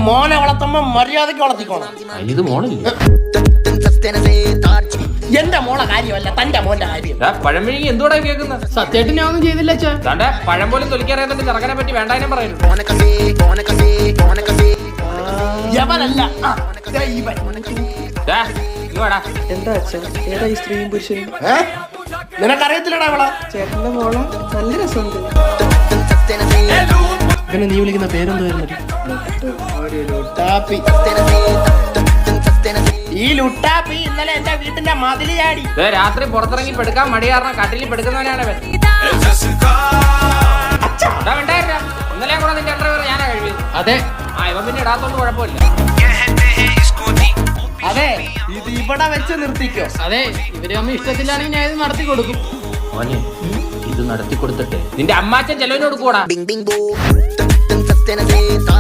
മോനെ വളർത്തുമ്പോ മര്യാദക്ക് വളർത്തിക്കോണം. ഇത് മോളില്ല, എന്റെ മോളെ കാര്യമല്ല, തന്റെ മോന്റെ കാര്യം. പഴം വിഴുങ്ങി എന്തുകൂടെ കേൾക്കുന്നത്? സത്യമായിട്ട് ഞാൻ ഒന്നും ചെയ്തില്ല അച്ഛാ. താണ്ടെ പഴം പോലും തൊലിക്കറിയാതെ ചെറുക്കനെ പറ്റി വേണ്ടാനും പറയുന്നു. യവനല്ല എന്താ അച്ഛാ, ഏതാ ഈ സ്ത്രീയും പുരുഷനും? നിനക്കറിയത്തില്ലടാ അവളെ. ചേട്ടന്റെ മോളെ നല്ല രസമുണ്ട്. പിന്നെ നീ വിളിക്കുന്ന പേരെന്തായിരുന്നു? ഈ ലുട്ടാപ്പി ഇന്നലെ എന്റെ വീട്ടിന്റെ മതില് ചാടി. രാത്രി പുറത്തിറങ്ങി പെടുക്കാൻ മടി കാരണം കട്ടിലിൽ പെടുക്കുന്നവനാണ് ഇന്നലെ കൂടെ നിന്റെ അണ്ടർവെയർ ഞാനാ കഴിവിയത്. അതെ ഇവൻ പിന്നെ ഇടാത്തോണ്ട് കുഴപ്പമില്ല. അതെ, ഇത് ഇവിടെ വെച്ച് നിർത്തിക്കോ. അതെ, ഇവര് അമ്മ ഇഷ്ടത്തിലാണെങ്കിൽ ഞാൻ ഇത് നടത്തി കൊടുക്കും. മോനെ, ഇത് നടത്തി കൊടുത്തിട്ട് നിന്റെ അമ്മാച്ചൻ ചെലവിന് കൊടുക്കൂടാ.